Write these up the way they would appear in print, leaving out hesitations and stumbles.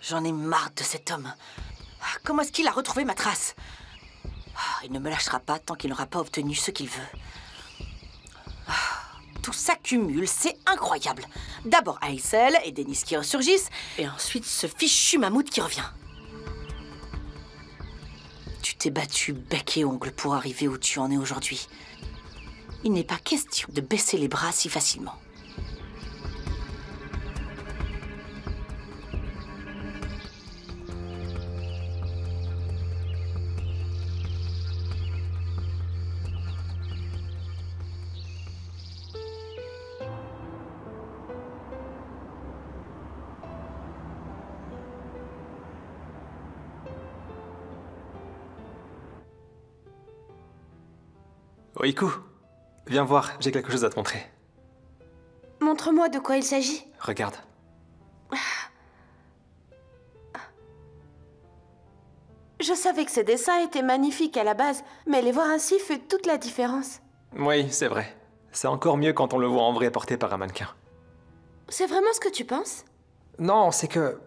J'en ai marre de cet homme. Comment est-ce qu'il a retrouvé ma trace? Il ne me lâchera pas tant qu'il n'aura pas obtenu ce qu'il veut. Tout s'accumule, c'est incroyable. D'abord Aysel et Dennis qui ressurgissent, et ensuite ce fichu mammouth qui revient. Tu t'es battu bec et ongle pour arriver où tu en es aujourd'hui. Il n'est pas question de baisser les bras si facilement. Oiku, viens voir, j'ai quelque chose à te montrer. Montre-moi de quoi il s'agit. Regarde. Je savais que ces dessins étaient magnifiques à la base, mais les voir ainsi fait toute la différence. Oui, c'est vrai. C'est encore mieux quand on le voit en vrai porté par un mannequin. C'est vraiment ce que tu penses? Non, c'est que...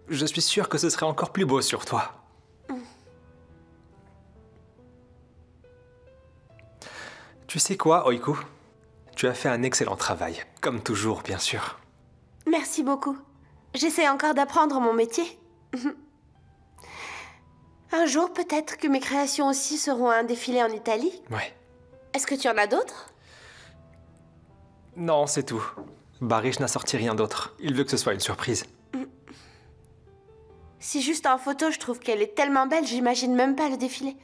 je suis sûr que ce serait encore plus beau sur toi. Tu sais quoi, Oiku? Tu as fait un excellent travail. Comme toujours, bien sûr. Merci beaucoup. J'essaie encore d'apprendre mon métier. Un jour, peut-être que mes créations aussi seront à un défilé en Italie. Ouais. Est-ce que tu en as d'autres? Non, c'est tout. Barish n'a sorti rien d'autre. Il veut que ce soit une surprise. Si juste en photo, je trouve qu'elle est tellement belle, j'imagine même pas le défilé.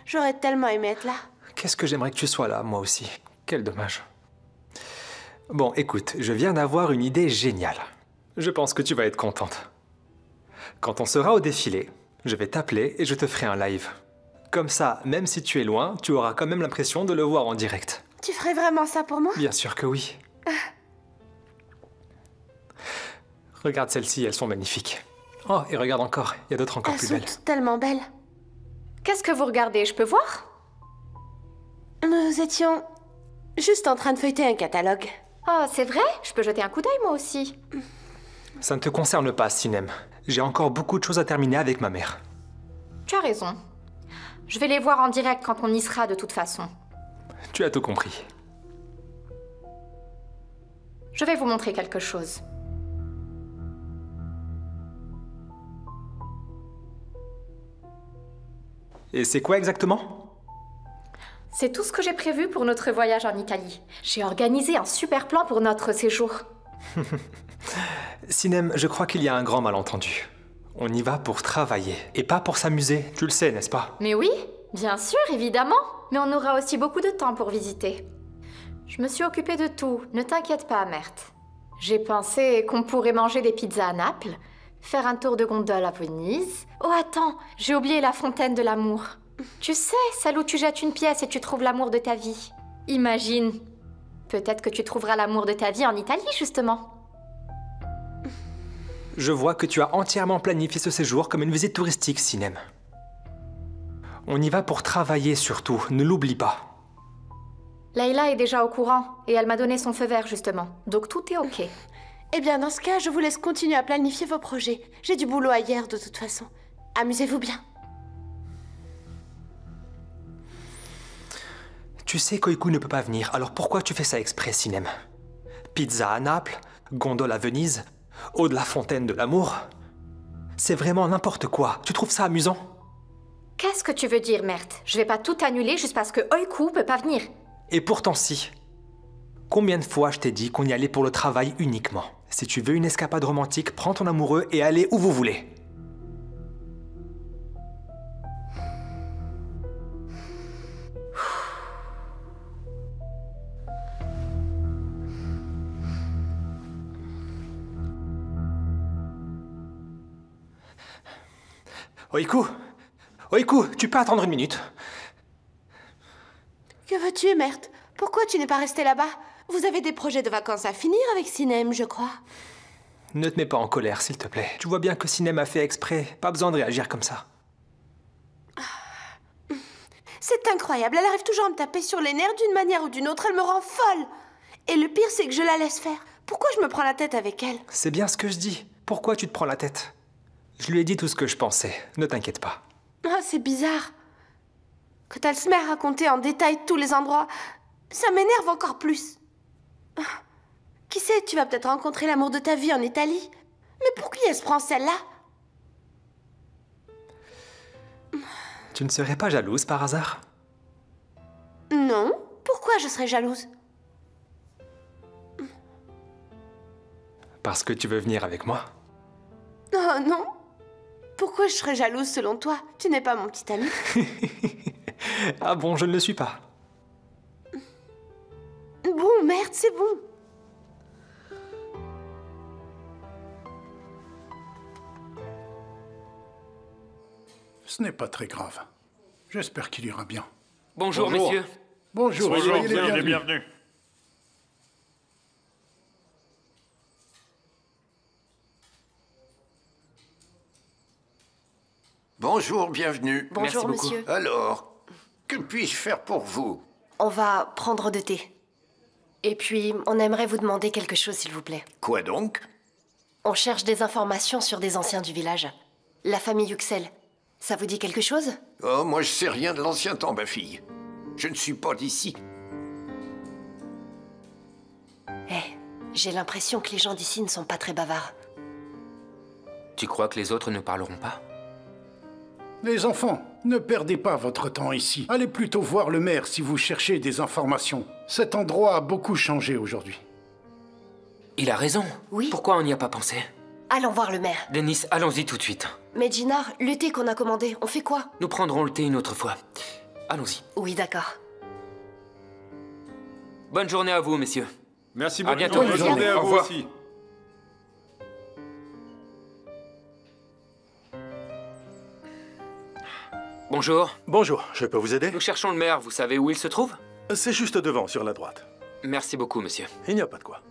J'aurais tellement aimé être là. Qu'est-ce que j'aimerais que tu sois là, moi aussi. Quel dommage. Bon, écoute, je viens d'avoir une idée géniale. Je pense que tu vas être contente. Quand on sera au défilé, je vais t'appeler et je te ferai un live. Comme ça, même si tu es loin, tu auras quand même l'impression de le voir en direct. Tu ferais vraiment ça pour moi? Bien sûr que oui. Regarde celles-ci, elles sont magnifiques. Oh, et regarde encore, il y a d'autres encore plus belles. Elles sont tellement belles. Qu'est-ce que vous regardez? Je peux voir? Nous étions juste en train de feuilleter un catalogue. Oh, c'est vrai? Je peux jeter un coup d'œil moi aussi. Ça ne te concerne pas, Sinem. J'ai encore beaucoup de choses à terminer avec ma mère. Tu as raison. Je vais les voir en direct quand on y sera de toute façon. Tu as tout compris. Je vais vous montrer quelque chose. Et c'est quoi exactement? C'est tout ce que j'ai prévu pour notre voyage en Italie. J'ai organisé un super plan pour notre séjour. Sinem, je crois qu'il y a un grand malentendu. On y va pour travailler, et pas pour s'amuser. Tu le sais, n'est-ce pas? Mais oui, bien sûr, évidemment. Mais on aura aussi beaucoup de temps pour visiter. Je me suis occupée de tout, ne t'inquiète pas, Merte. J'ai pensé qu'on pourrait manger des pizzas à Naples, faire un tour de gondole à Venise. Oh, attends, j'ai oublié la fontaine de l'amour. Tu sais, celle où tu jettes une pièce et tu trouves l'amour de ta vie. Imagine. Peut-être que tu trouveras l'amour de ta vie en Italie, justement. Je vois que tu as entièrement planifié ce séjour comme une visite touristique, Sinem. On y va pour travailler surtout, ne l'oublie pas. Layla est déjà au courant et elle m'a donné son feu vert, justement. Donc tout est ok. Eh bien, dans ce cas, je vous laisse continuer à planifier vos projets. J'ai du boulot ailleurs, de toute façon. Amusez-vous bien. Tu sais qu'Oiku ne peut pas venir, alors pourquoi tu fais ça exprès, Sinem? Pizza à Naples, gondole à Venise, eau de la fontaine de l'amour. C'est vraiment n'importe quoi. Tu trouves ça amusant? Qu'est-ce que tu veux dire, Merte? Je vais pas tout annuler juste parce que Oiku peut pas venir. Et pourtant si. Combien de fois je t'ai dit qu'on y allait pour le travail uniquement? Si tu veux une escapade romantique, prends ton amoureux et allez où vous voulez. Oiku! Oiku, tu peux attendre une minute? Que veux-tu, Merte? Pourquoi tu n'es pas resté là-bas? Vous avez des projets de vacances à finir avec Sinem, je crois. Ne te mets pas en colère, s'il te plaît. Tu vois bien que Sinem a fait exprès. Pas besoin de réagir comme ça. C'est incroyable, elle arrive toujours à me taper sur les nerfs d'une manière ou d'une autre, elle me rend folle. Et le pire, c'est que je la laisse faire. Pourquoi je me prends la tête avec elle? C'est bien ce que je dis. Pourquoi tu te prends la tête? Je lui ai dit tout ce que je pensais, ne t'inquiète pas. Oh, c'est bizarre. Quand elle se met à raconter en détail tous les endroits, ça m'énerve encore plus. Qui sait, tu vas peut-être rencontrer l'amour de ta vie en Italie. Mais pour qui elle se prend celle-là? Tu ne serais pas jalouse par hasard? Non. Pourquoi je serais jalouse? Parce que tu veux venir avec moi? Oh non. Pourquoi je serais jalouse selon toi? Tu n'es pas mon petit ami. Ah bon, je ne le suis pas. Bon, merde, c'est bon. Ce n'est pas très grave. J'espère qu'il ira bien. Bonjour, messieurs. Bonjour, soyez les bienvenus. Bonjour, bienvenue. Merci Bonjour, beaucoup. monsieur. Alors, que puis-je faire pour vous? On va prendre de thé. Et puis, on aimerait vous demander quelque chose, s'il vous plaît. Quoi donc? On cherche des informations sur des anciens du village. La famille Yuxel. Ça vous dit quelque chose? Oh, moi je sais rien de l'ancien temps, ma fille. Je ne suis pas d'ici. J'ai l'impression que les gens d'ici ne sont pas très bavards. Tu crois que les autres ne parleront pas? Les enfants, ne perdez pas votre temps ici. Allez plutôt voir le maire si vous cherchez des informations. Cet endroit a beaucoup changé aujourd'hui. Il a raison. Oui. Pourquoi on n'y a pas pensé? Allons voir le maire. Denis, allons-y tout de suite. Mais Ginar, le thé qu'on a commandé, on fait quoi? Nous prendrons le thé une autre fois. Allons-y. Oui, d'accord. Bonne journée à vous, messieurs. Merci À beaucoup. bientôt. Bonne journée à Au vous revoir. aussi. Bonjour. Bonjour, je peux vous aider? Nous cherchons le maire. Vous savez où il se trouve? C'est juste devant, sur la droite. Merci beaucoup, monsieur. Il n'y a pas de quoi.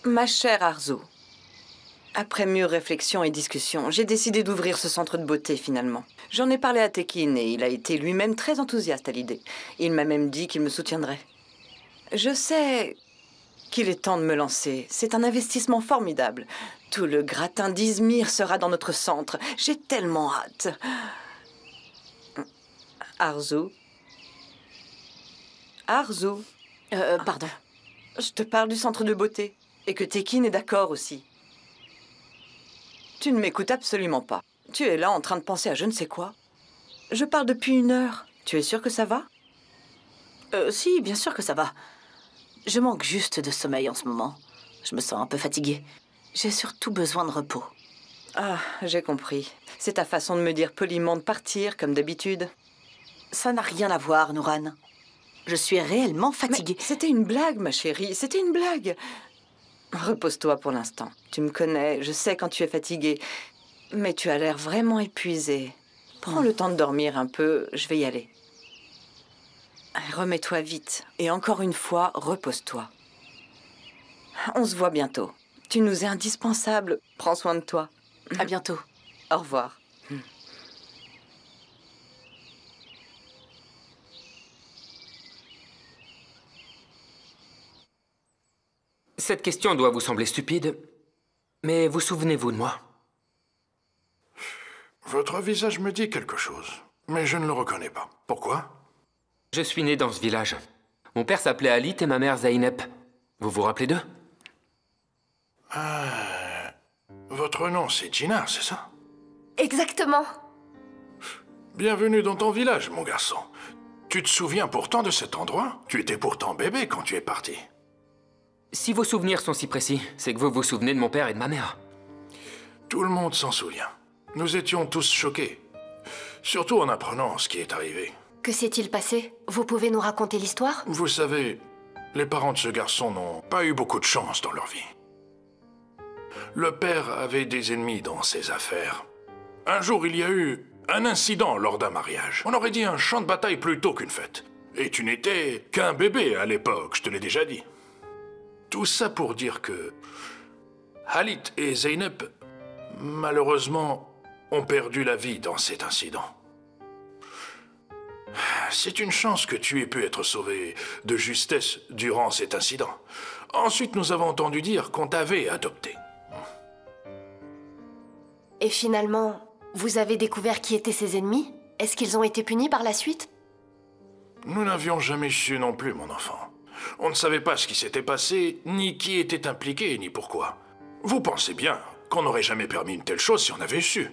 Ma chère Arzo, après mûre réflexion et discussion, j'ai décidé d'ouvrir ce centre de beauté finalement. J'en ai parlé à Tekin et il a été lui-même très enthousiaste à l'idée. Il m'a même dit qu'il me soutiendrait. Je sais qu'il est temps de me lancer. C'est un investissement formidable. Tout le gratin d'Izmir sera dans notre centre. J'ai tellement hâte. Arzo. Arzo. Pardon. Je te parle du centre de beauté. Et que Tekin est d'accord aussi. Tu ne m'écoutes absolument pas. Tu es là en train de penser à je ne sais quoi. Je parle depuis 1 heure. Tu es sûr que ça va? Si, bien sûr que ça va. Je manque juste de sommeil en ce moment. Je me sens un peu fatiguée. J'ai surtout besoin de repos. Ah, j'ai compris. C'est ta façon de me dire poliment de partir, comme d'habitude. Ça n'a rien à voir, Nouran. Je suis réellement fatiguée. Mais c'était une blague, ma chérie. C'était une blague. Repose-toi pour l'instant. Tu me connais, je sais quand tu es fatiguée. Mais tu as l'air vraiment épuisée. Prends le temps de dormir un peu, je vais y aller. Remets-toi vite. Et encore une fois, repose-toi. On se voit bientôt. Tu nous es indispensable. Prends soin de toi. À bientôt. Au revoir. Cette question doit vous sembler stupide, mais vous souvenez-vous de moi? Votre visage me dit quelque chose, mais je ne le reconnais pas. Pourquoi? Je suis né dans ce village. Mon père s'appelait Halit et ma mère Zeynep. Vous vous rappelez d'eux? Votre nom, c'est Ginar, c'est ça? Exactement. Bienvenue dans ton village, mon garçon. Tu te souviens pourtant de cet endroit? Tu étais pourtant bébé quand tu es parti. Si vos souvenirs sont si précis, c'est que vous vous souvenez de mon père et de ma mère. Tout le monde s'en souvient. Nous étions tous choqués. Surtout en apprenant ce qui est arrivé. Que s'est-il passé? Vous pouvez nous raconter l'histoire? Vous savez, les parents de ce garçon n'ont pas eu beaucoup de chance dans leur vie. Le père avait des ennemis dans ses affaires. Un jour, il y a eu un incident lors d'un mariage. On aurait dit un champ de bataille plutôt qu'une fête. Et tu n'étais qu'un bébé à l'époque, je te l'ai déjà dit. Tout ça pour dire que Halit et Zeynep, malheureusement, ont perdu la vie dans cet incident. C'est une chance que tu aies pu être sauvé de justesse durant cet incident. Ensuite, nous avons entendu dire qu'on t'avait adopté. Et finalement, vous avez découvert qui étaient ses ennemis? Est-ce qu'ils ont été punis par la suite? Nous n'avions jamais su non plus, mon enfant. On ne savait pas ce qui s'était passé, ni qui était impliqué, ni pourquoi. Vous pensez bien qu'on n'aurait jamais permis une telle chose si on avait su.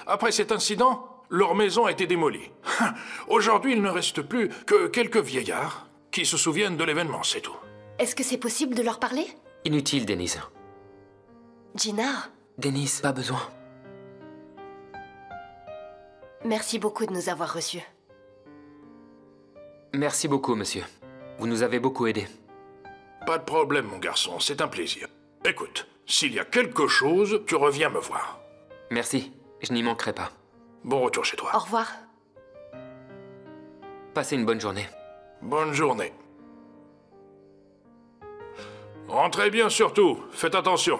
Après cet incident, leur maison a été démolie. Aujourd'hui, il ne reste plus que quelques vieillards qui se souviennent de l'événement, c'est tout. Est-ce que c'est possible de leur parler? Inutile, Denise. Jinard, Denise, pas besoin. merci beaucoup de nous avoir reçus. Merci beaucoup, monsieur. Vous nous avez beaucoup aidés. Pas de problème, mon garçon, c'est un plaisir. Écoute, s'il y a quelque chose, tu reviens me voir. Merci, je n'y manquerai pas. Bon retour chez toi. Au revoir. Passez une bonne journée. Bonne journée. Rentrez bien surtout, faites attention.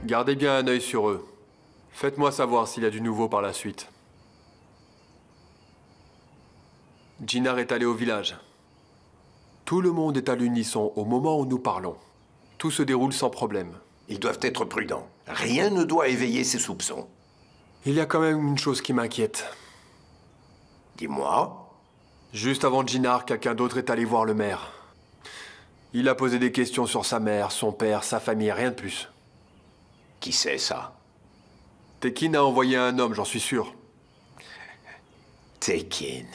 Gardez bien un œil sur eux. Faites-moi savoir s'il y a du nouveau par la suite. Jinard est allé au village. Tout le monde est à l'unisson au moment où nous parlons. Tout se déroule sans problème. Ils doivent être prudents. Rien ne doit éveiller ses soupçons. Il y a quand même une chose qui m'inquiète. Dis-moi. Juste avant Jinard, quelqu'un d'autre est allé voir le maire. Il a posé des questions sur sa mère, son père, sa famille, rien de plus. Qui c'est ça? Tekin a envoyé un homme, j'en suis sûr. Tekin.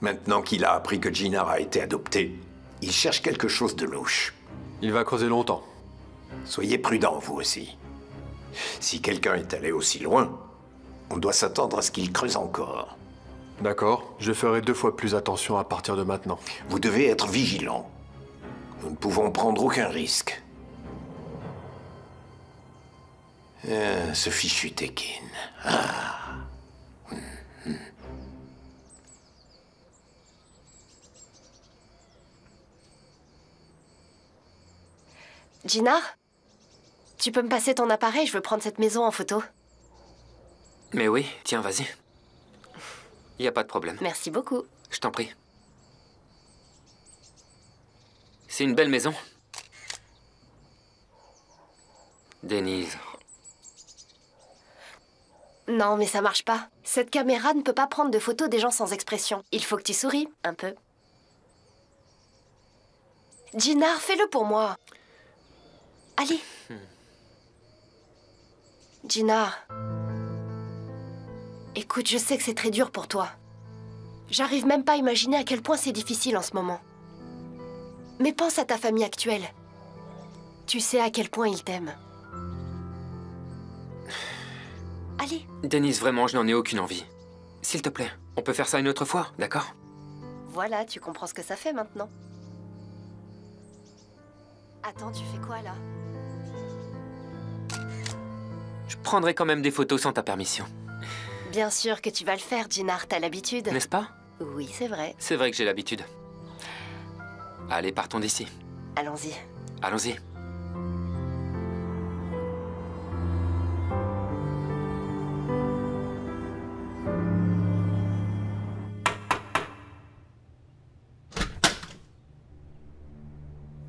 Maintenant qu'il a appris que Jinard a été adopté, il cherche quelque chose de louche. Il va creuser longtemps. Soyez prudents, vous aussi. Si quelqu'un est allé aussi loin, on doit s'attendre à ce qu'il creuse encore. D'accord, je ferai 2 fois plus attention à partir de maintenant. Vous devez être vigilants. Nous ne pouvons prendre aucun risque. Ce fichu Tekin. Ah. Jinard, tu peux me passer ton appareil? Je veux prendre cette maison en photo. Mais oui, tiens, vas-y. Il n'y a pas de problème. Merci beaucoup. Je t'en prie. C'est une belle maison. Denise. Non, mais ça marche pas. Cette caméra ne peut pas prendre de photos des gens sans expression. Il faut que tu souris, un peu. Jinard, fais-le pour moi. Allez. Jinard. Écoute, je sais que c'est très dur pour toi. J'arrive même pas à imaginer à quel point c'est difficile en ce moment. Mais pense à ta famille actuelle. Tu sais à quel point ils t'aiment. Allez. Denise, vraiment, je n'en ai aucune envie. S'il te plaît, on peut faire ça une autre fois, d'accord? Voilà, tu comprends ce que ça fait maintenant. Attends, tu fais quoi là? Je prendrai quand même des photos sans ta permission. Bien sûr que tu vas le faire, Jinard, t'as l'habitude. N'est-ce pas? Oui, c'est vrai. C'est vrai que j'ai l'habitude. Allez, partons d'ici. Allons-y. Allons-y.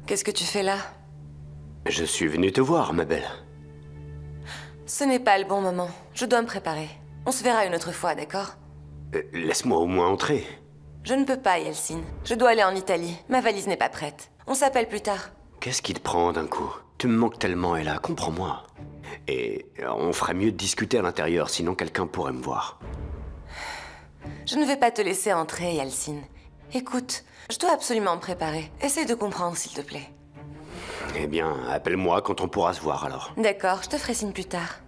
Qu'est-ce que tu fais là? Je suis venu te voir, ma belle. Ce n'est pas le bon moment. Je dois me préparer. On se verra une autre fois, d'accord? Laisse-moi au moins entrer. Je ne peux pas, Yeltsin. Je dois aller en Italie. Ma valise n'est pas prête. On s'appelle plus tard. Qu'est-ce qui te prend d'un coup? Tu me manques tellement, Ella, comprends-moi. Et on ferait mieux de discuter à l'intérieur, sinon quelqu'un pourrait me voir. Je ne vais pas te laisser entrer, Yeltsin. Écoute, je dois absolument me préparer. Essaye de comprendre, s'il te plaît. Eh bien, appelle-moi quand on pourra se voir alors. D'accord, je te ferai signe plus tard.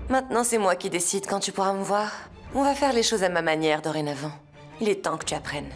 Maintenant, c'est moi qui décide quand tu pourras me voir. On va faire les choses à ma manière dorénavant. Il est temps que tu apprennes.